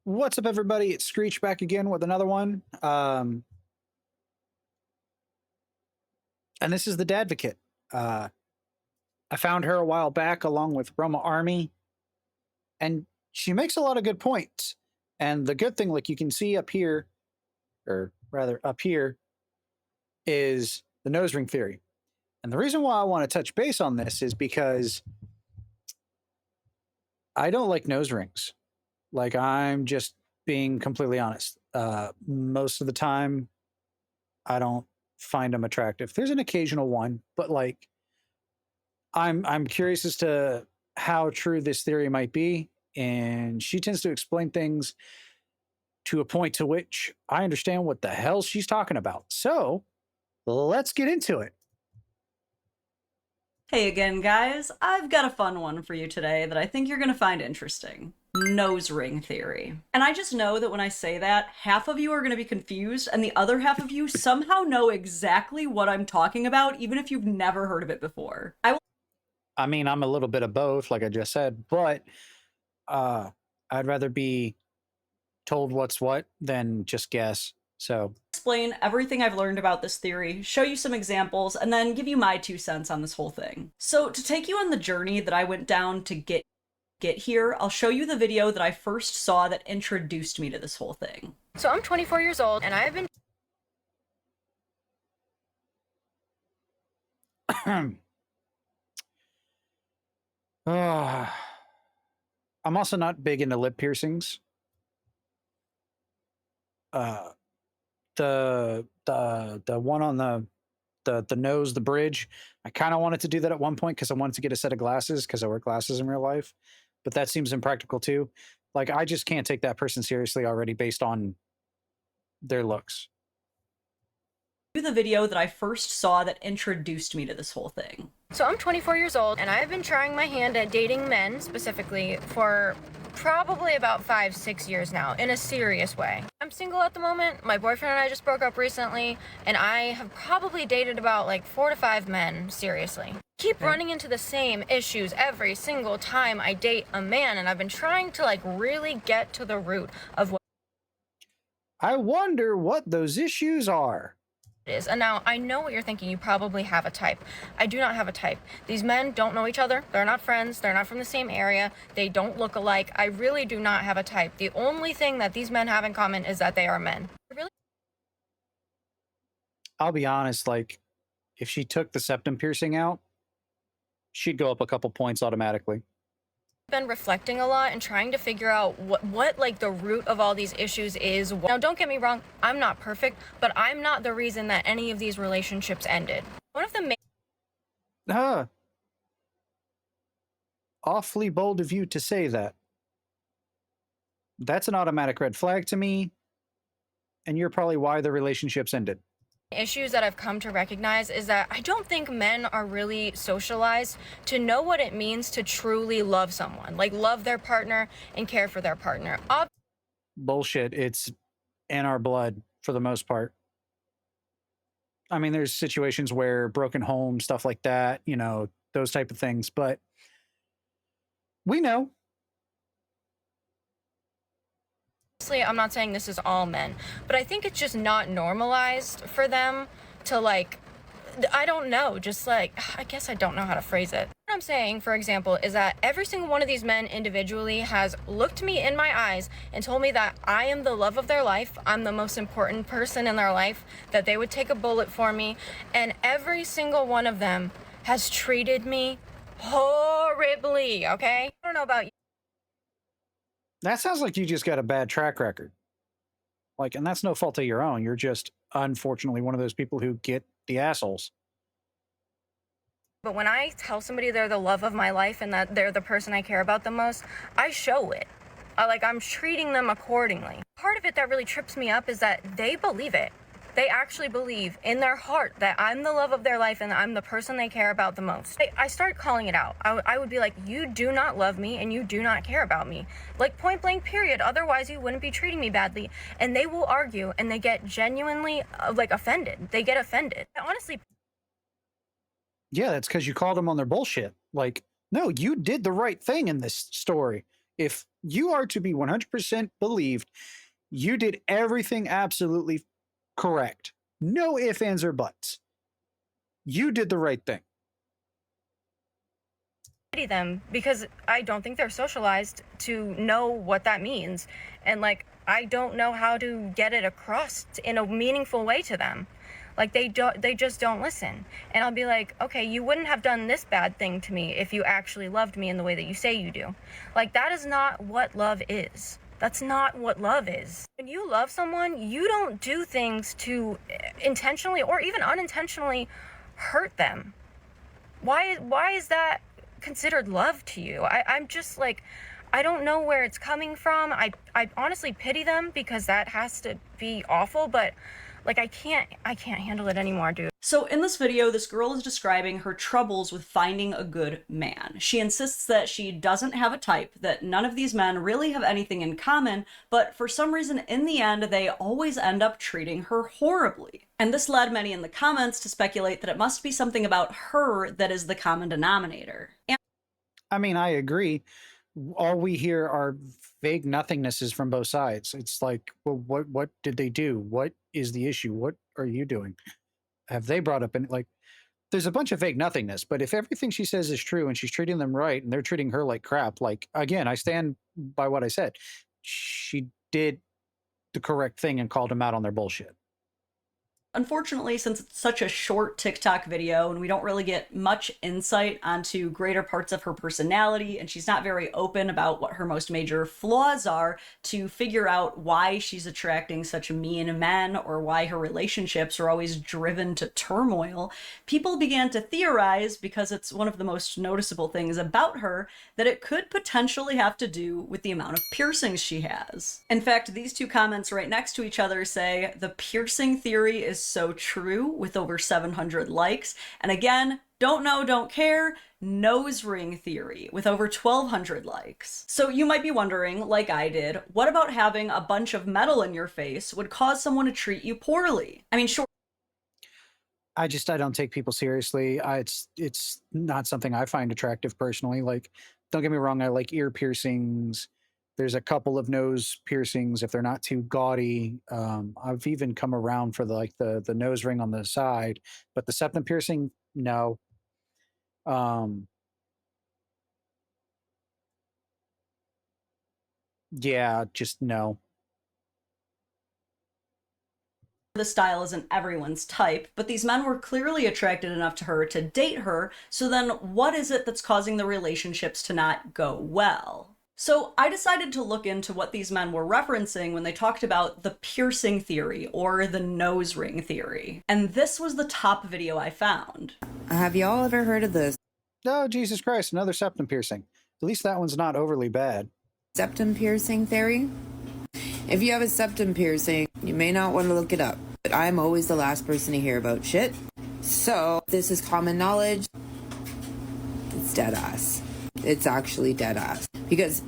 What's up, everybody? It's Screech back again with another one. And this is the Dadvocate. I found her a while back along with Roma Army, and she makes a lot of good points. And the good thing, like you can see up here, or rather up here, is the nose ring theory. And the reason why I want to touch base on this is because I don't like nose rings. Like, I'm just being completely honest. Most of the time, I don't find them attractive. There's an occasional one, but like, I'm curious as to how true this theory might be, and she tends to explain things to a point to which I understand what the hell she's talking about. So let's get into it. Hey again, guys. I've got a fun one for you today that I think you're going to find interesting. Nose ring theory. And I just know that when I say that, half of you are going to be confused, and the other half of you somehow know exactly what I'm talking about, even if you've never heard of it before. I mean, I'm a little bit of both, like I just said, but I'd rather be told what's what than just guess. So Explain everything I've learned about this theory, show you some examples, and then give you my 2 cents on this whole thing. So to take you on the journey that I went down to get here, I'll show you the video that I first saw that introduced me to this whole thing. So I'm 24 years old, and I've been I'm also not big into lip piercings. The one on the nose, the bridge. I kind of wanted to do that at one point because I wanted to get a set of glasses because I wear glasses in real life, but that seems impractical too. Like, I just can't take that person seriously already based on their looks. The video that I first saw that introduced me to this whole thing. so I'm 24 years old, and I've been trying my hand at dating men specifically for probably about 5-6 years now, in a serious way. I'm single at the moment. My boyfriend and I just broke up recently, and I have probably dated about like 4 to 5 men seriously. Keep running into the same issues every single time I date a man, and I've been trying to like really get to the root of what I wonder what those issues are. it is. And now I know what you're thinking. You probably have a type. I do not have a type. These men don't know each other. They're not friends. They're not from the same area. They don't look alike. I really do not have a type. The only thing that these men have in common is that they are men. Really? I'll be honest, like, if she took the septum piercing out, she'd go up a couple points automatically. Been reflecting a lot and trying to figure out what like the root of all these issues is. Now, don't get me wrong, I'm not perfect, but I'm not the reason that any of these relationships ended. One of the main Awfully bold of you to say that. That's an automatic red flag to me, and you're probably why the relationships ended. issues that I've come to recognize is that I don't think men are really socialized to know what it means to truly love someone, like love their partner and care for their partner. Bullshit. It's in our blood for the most part. I mean, there's situations where broken home, stuff like that, you know, those type of things, but we know. Obviously, I'm not saying this is all men, but I think it's just not normalized for them to like, I don't know, just like, I guess I don't know how to phrase it. What I'm saying, for example, is that every single one of these men individually has looked me in my eyes and told me that I am the love of their life, I'm the most important person in their life, that they would take a bullet for me, and every single one of them has treated me horribly, okay? I don't know about you. That sounds like you just got a bad track record. Like, and that's no fault of your own. You're just, unfortunately, one of those people who get the assholes. But when I tell somebody they're the love of my life and that they're the person I care about the most, I show it. I'm treating them accordingly. Part of it that really trips me up is that they believe it. They actually believe in their heart that I'm the love of their life and I'm the person they care about the most. I start calling it out. I would be like, you do not love me and you do not care about me. Like, point blank, period. Otherwise, you wouldn't be treating me badly. And they will argue and they get genuinely, offended. They get offended. Honestly. Yeah, that's because you called them on their bullshit. Like, no, you did the right thing in this story. If you are to be 100% believed, you did everything absolutely correct. No ifs, ands, or buts. You did the right thing. Pity them because I don't think they're socialized to know what that means. And like, I don't know how to get it across in a meaningful way to them. Like they just don't listen. And I'll be like, okay, you wouldn't have done this bad thing to me if you actually loved me in the way that you say you do. Like, that is not what love is. That's not what love is. When you love someone, you don't do things to intentionally or even unintentionally hurt them. Why is that considered love to you? I'm just like, I don't know where it's coming from. I honestly pity them because that has to be awful, but like, I can't handle it anymore, dude. So in this video, this girl is describing her troubles with finding a good man. She insists that she doesn't have a type, that none of these men really have anything in common, but for some reason, in the end, they always end up treating her horribly. And this led many in the comments to speculate that it must be something about her that is the common denominator. And I mean, I agree. All we hear are vague nothingnesses from both sides. It's like, well, what did they do? What is the issue? What are you doing? Have they brought up any, like, there's a bunch of vague nothingness, but if everything she says is true and she's treating them right and they're treating her like crap, like, again, I stand by what I said. She did the correct thing and called them out on their bullshit. unfortunately, since it's such a short TikTok video and we don't really get much insight onto greater parts of her personality, and she's not very open about what her most major flaws are to figure out why she's attracting such mean men or why her relationships are always driven to turmoil, people began to theorize, because it's one of the most noticeable things about her, that it could potentially have to do with the amount of piercings she has. In fact, these two comments right next to each other say, "The piercing theory is so true," with over 700 likes. And again, "Don't know, don't care, nose ring theory," with over 1,200 likes. So you might be wondering, like I did, what about having a bunch of metal in your face would cause someone to treat you poorly? I mean, sure. I don't take people seriously. It's not something I find attractive personally. Like, don't get me wrong, I like ear piercings. There's a couple of nose piercings if they're not too gaudy. I've even come around for the nose ring on the side, but the septum piercing, no. Yeah, just no. The style isn't everyone's type, but these men were clearly attracted enough to her to date her, so then what is it that's causing the relationships to not go well? So I decided to look into what these men were referencing when they talked about the piercing theory or the nose ring theory. And this was the top video I found. Have y'all ever heard of the Oh, Jesus Christ, another septum piercing. At least that one's not overly bad. septum piercing theory? If you have a septum piercing, you may not want to look it up, but I'm always the last person to hear about shit. So, this is common knowledge. It's dead ass. It's actually dead ass. Because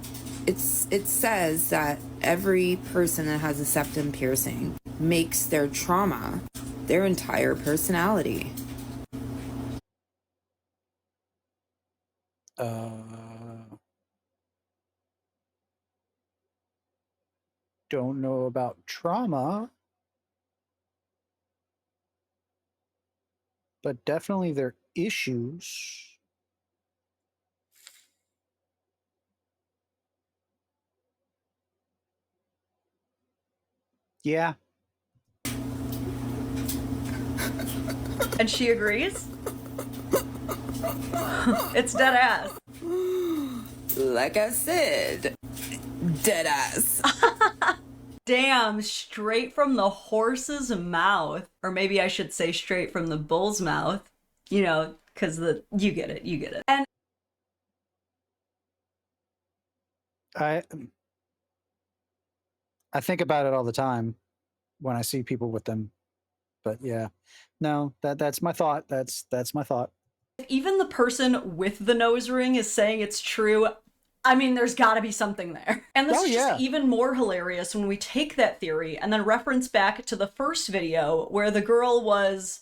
it says that every person that has a septum piercing makes their trauma their entire personality. Don't know about trauma, but definitely their issues. Yeah. And she agrees? It's dead ass. Like I said, dead ass. Damn, straight from the horse's mouth. Or maybe I should say straight from the bull's mouth. You know, because you get it. And I think about it all the time when I see people with them. But yeah. No, that's my thought. That's my thought. if even the person with the nose ring is saying it's true, I mean, there's gotta be something there. And this is just even more hilarious when we take that theory and then reference back to the first video where the girl was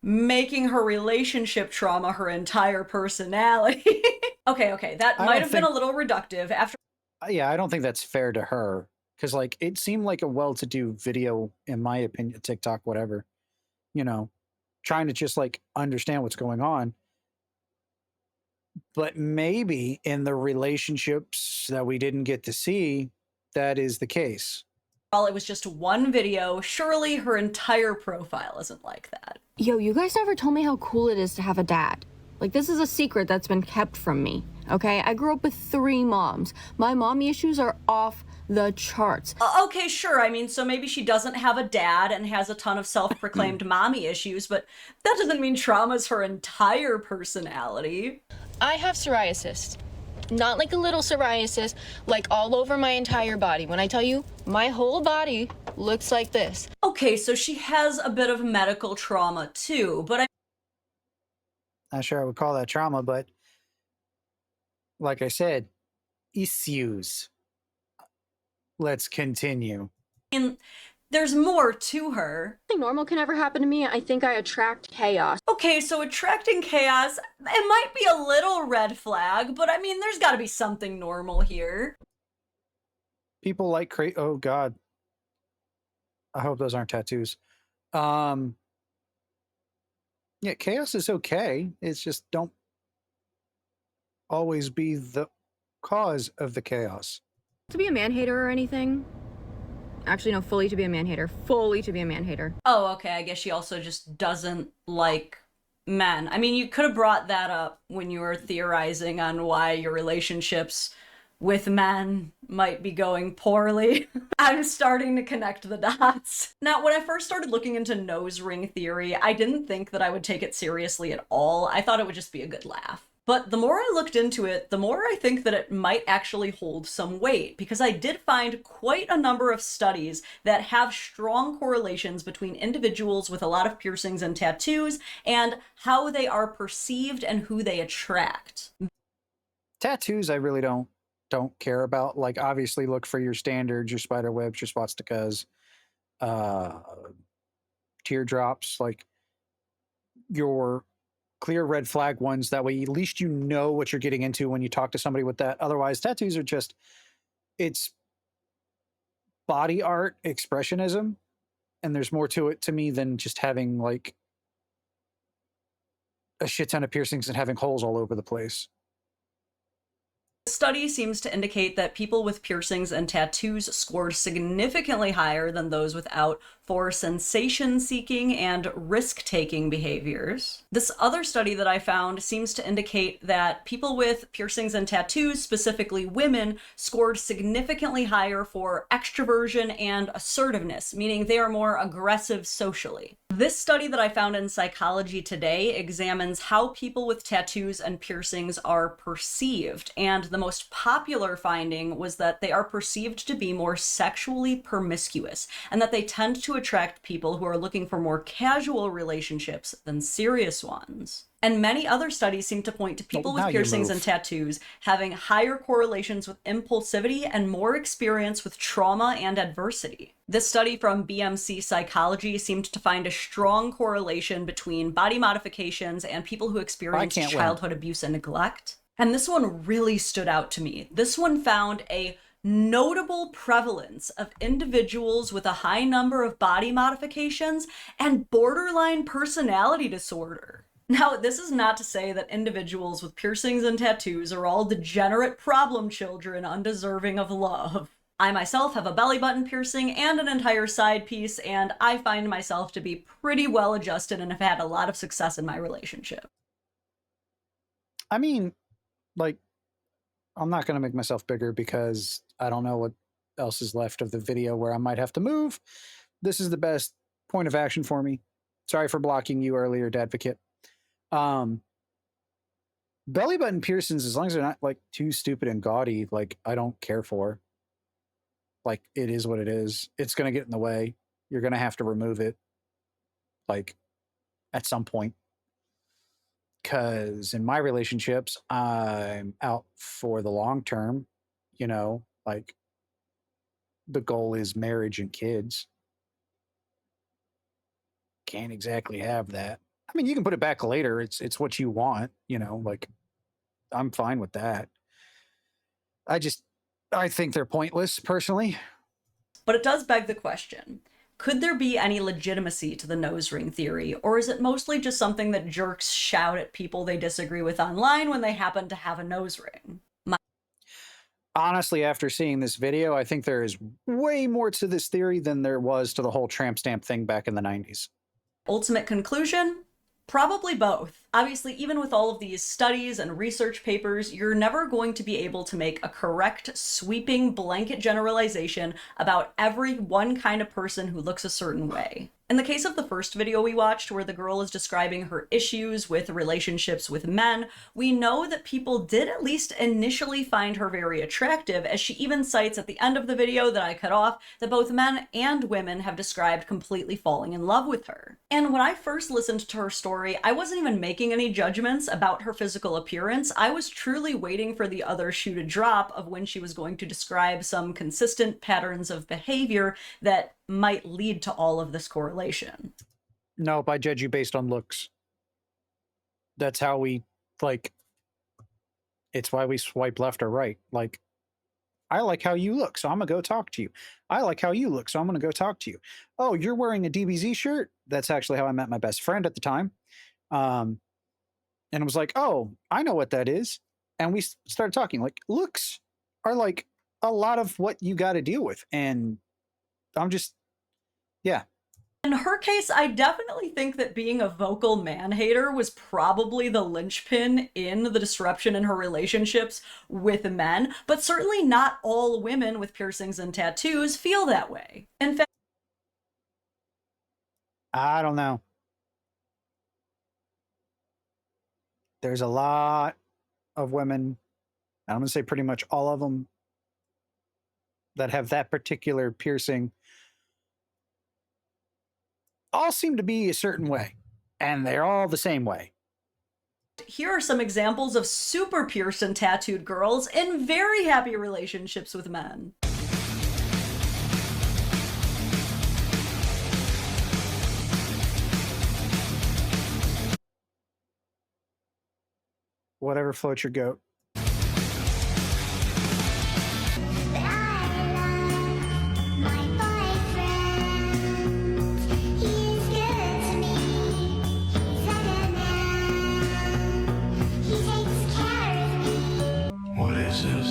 making her relationship trauma her entire personality. Okay, that might have been a little reductive. Yeah, I don't think that's fair to her because, like, it seemed like a well-to-do video, in my opinion, TikTok, whatever, you know, trying to just like understand what's going on. But maybe in the relationships that we didn't get to see, that is the case. While it was just one video, surely her entire profile isn't like that. Yo, you guys never told me how cool it is to have a dad. Like, this is a secret that's been kept from me, okay? I grew up with 3 moms. My mommy issues are off the charts. Okay, sure. I mean, so maybe she doesn't have a dad and has a ton of self-proclaimed mommy issues, but that doesn't mean trauma's her entire personality. I have psoriasis. Not like a little psoriasis, like all over my entire body. When I tell you, my whole body looks like this. Okay, so she has a bit of medical trauma too, but Not sure I would call that trauma, but like I said, issues. Let's continue. I mean, there's more to her. Nothing normal can ever happen to me. I think I attract chaos. Okay, so attracting chaos, it might be a little red flag, but I mean, there's gotta be something normal here. People like oh god. I hope those aren't tattoos. Yeah, chaos is okay. It's just don't always be the cause of the chaos. To be a man-hater or anything? Actually, no, fully to be a man-hater. Fully to be a man-hater. Oh, okay, I guess she also just doesn't like men. I mean, you could have brought that up when you were theorizing on why your relationships with men might be going poorly. I'm starting to connect the dots. Now, when I first started looking into nose ring theory, I didn't think that I would take it seriously at all. I thought it would just be a good laugh. But the more I looked into it, the more I think that it might actually hold some weight, because I did find quite a number of studies that have strong correlations between individuals with a lot of piercings and tattoos and how they are perceived and who they attract. Tattoos I really don't care about. Like, obviously look for your standards, your spider webs, your swastikas, teardrops, like your clear red flag ones. That way at least you know what you're getting into when you talk to somebody with that. Otherwise, tattoos are just, it's body art expressionism, and there's more to it to me than just having like a shit ton of piercings and having holes all over the place. The study seems to indicate that people with piercings and tattoos scored significantly higher than those without for sensation-seeking and risk-taking behaviors. This other study that I found seems to indicate that people with piercings and tattoos, specifically women, scored significantly higher for extroversion and assertiveness, meaning they are more aggressive socially. This study that I found in Psychology Today examines how people with tattoos and piercings are perceived, and the most popular finding was that they are perceived to be more sexually promiscuous, and that they tend to attract people who are looking for more casual relationships than serious ones. And many other studies seem to point to people with piercings and tattoos having higher correlations with impulsivity and more experience with trauma and adversity. This study from BMC Psychology seemed to find a strong correlation between body modifications and people who experienced childhood abuse and neglect. And this one really stood out to me. This one found a notable prevalence of individuals with a high number of body modifications and borderline personality disorder. Now, this is not to say that individuals with piercings and tattoos are all degenerate problem children undeserving of love. I myself have a belly button piercing and an entire side piece, and I find myself to be pretty well adjusted and have had a lot of success in my relationship. I mean, like, I'm not going to make myself bigger because I don't know what else is left of the video where I might have to move. This is the best point of action for me. Sorry for blocking you earlier, Dadvocate. Belly button piercings, as long as they're not like too stupid and gaudy, like I don't care for. Like, it is what it is. It's going to get in the way. You're going to have to remove it, like, at some point. Because in my relationships, I'm out for the long term, you know, like the goal is marriage and kids. Can't exactly have that. I mean, you can put it back later. It's what you want, you know, like I'm fine with that. I just, I think they're pointless, personally. But it does beg the question, could there be any legitimacy to the nose ring theory, or is it mostly just something that jerks shout at people they disagree with online when they happen to have a nose ring? Honestly, after seeing this video, I think there is way more to this theory than there was to the whole tramp stamp thing back in the 90s. Ultimate conclusion? Probably both. Obviously, even with all of these studies and research papers, you're never going to be able to make a correct, sweeping blanket generalization about every one kind of person who looks a certain way. In the case of the first video we watched, where the girl is describing her issues with relationships with men, we know that people did at least initially find her very attractive, as she even cites at the end of the video that I cut off that both men and women have described completely falling in love with her. And when I first listened to her story, I wasn't even making any judgments about her physical appearance. I was truly waiting for the other shoe to drop of when she was going to describe some consistent patterns of behavior that might lead to all of this correlation. Nope, I judge you based on looks. That's how we, like, it's why we swipe left or right. Like, I like how you look, so I'm gonna go talk to you. I like how you look, so I'm gonna go talk to you. Oh, you're wearing a DBZ shirt? That's actually how I met my best friend at the time. And it was like, oh, I know what that is. And we started talking. Like, looks are like a lot of what you got to deal with. And I'm just, yeah. In her case, I definitely think that being a vocal man-hater was probably the linchpin in the disruption in her relationships with men, but certainly not all women with piercings and tattoos feel that way. In fact, I don't know. There's a lot of women, and I'm going to say pretty much all of them, that have that particular piercing, all seem to be a certain way, and they're all the same way. here are some examples of super pierced and tattooed girls in very happy relationships with men. Whatever floats your goat. What is this?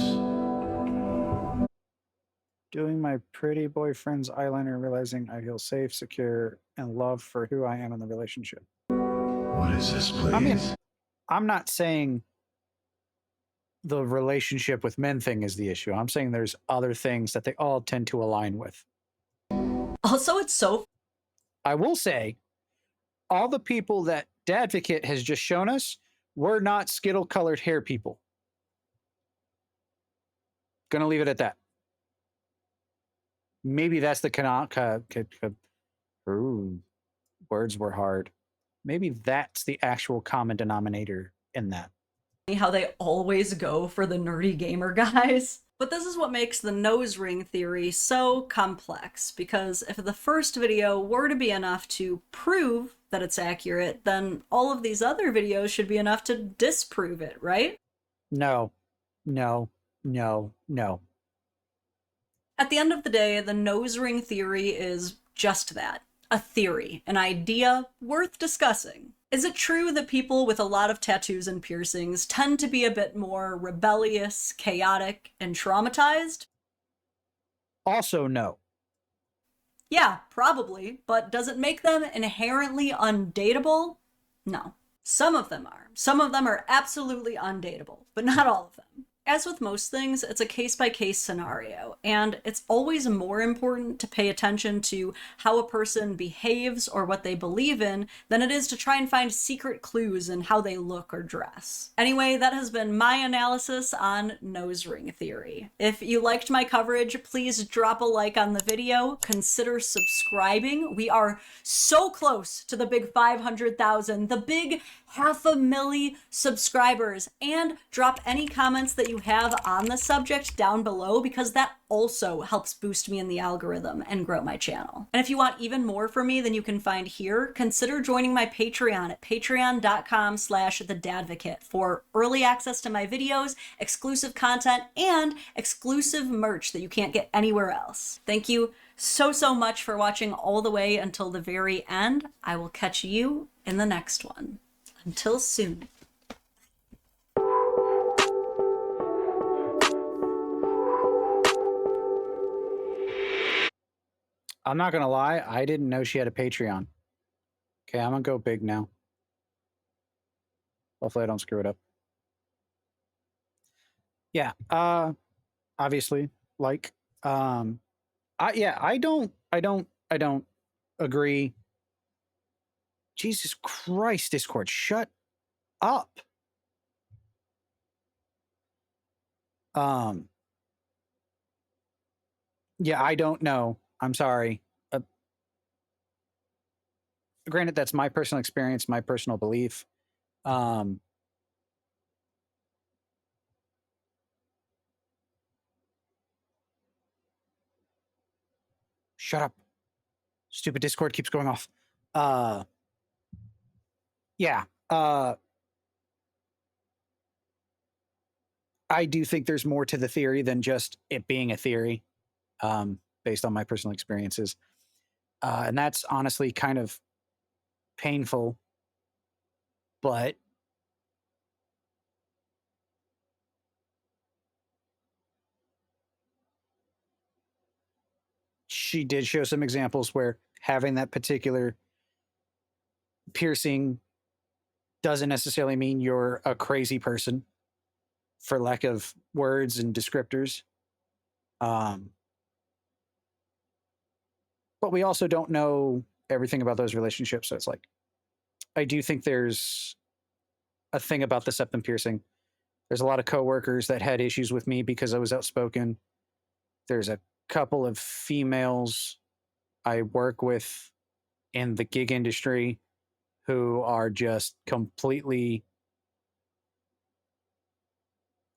Doing my pretty boyfriend's eyeliner, realizing I feel safe, secure, and loved for who I am in the relationship. What is this, please? I mean, I'm not saying the relationship with men thing is the issue. I'm saying there's other things that they all tend to align with. Also, it's so I will say, all the people that Dadvocate has just shown us were not Skittle-colored hair people. Gonna leave it at that. Maybe that's the ooh, words were hard. Maybe that's the actual common denominator in that. how they always go for the nerdy gamer guys. But this is what makes the nose ring theory so complex, because if the first video were to be enough to prove that it's accurate, then all of these other videos should be enough to disprove it, right? No, no, no, no. At the end of the day, the nose ring theory is just that, a theory, an idea worth discussing. Is it true that people with a lot of tattoos and piercings tend to be a bit more rebellious, chaotic, and traumatized? Also, no. Yeah, probably, but does it make them inherently undateable? No. Some of them are. Some of them are absolutely undateable, but not all of them. As with most things, it's a case-by-case scenario, and it's always more important to pay attention to how a person behaves or what they believe in than it is to try and find secret clues in how they look or dress. Anyway, that has been my analysis on nose ring theory. If you liked my coverage, please drop a like on the video, consider subscribing. We are so close to the big 500,000, the big 500,000 subscribers, and drop any comments that you have on the subject down below, because that also helps boost me in the algorithm and grow my channel. And if you want even more from me than you can find here, consider joining my Patreon at patreon.com/thedadvocate for early access to my videos, exclusive content, and exclusive merch that you can't get anywhere else. Thank you so much for watching all the way until the very end. I will catch you in the next one. Until soon. I'm not gonna lie, I didn't know she had a Patreon. Okay, I'm gonna go big now. Hopefully I don't screw it up. Yeah, obviously, like, I don't agree. Jesus Christ, Discord, shut up. Yeah, I don't know. I'm sorry. Granted, that's my personal experience, my personal belief. Shut up. Stupid Discord keeps going off. Yeah. I do think there's more to the theory than just it being a theory, based on my personal experiences. And that's honestly kind of painful, but she did show some examples where having that particular piercing doesn't necessarily mean you're a crazy person, for lack of words and descriptors. But we also don't know everything about those relationships. So it's like, I do think there's a thing about the septum piercing. There's a lot of coworkers that had issues with me because I was outspoken. There's a couple of females I work with in the gig industry who are just completely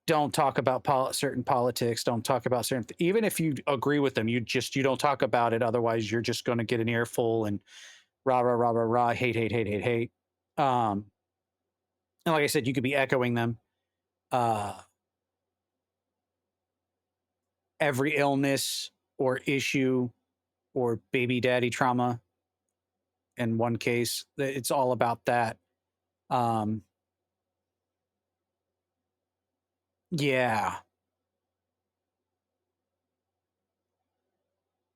don't talk about certain politics, don't talk about certain even if you agree with them, you don't talk about it, otherwise you're just going to get an earful and rah rah rah rah rah, hate. And like I said, you could be echoing them. Every illness or issue or baby daddy trauma, in one case, it's all about that. Yeah,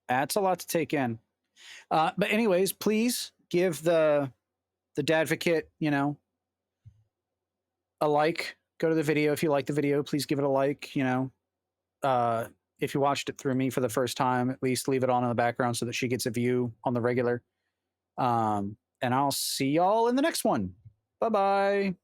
that's a lot to take in. But anyways, please give the Dadvocate, a like. Go to the video if you like the video. Please give it a like. If you watched it through me for the first time, at least leave it on in the background so that she gets a view on the regular. And I'll see y'all in the next one. Bye bye.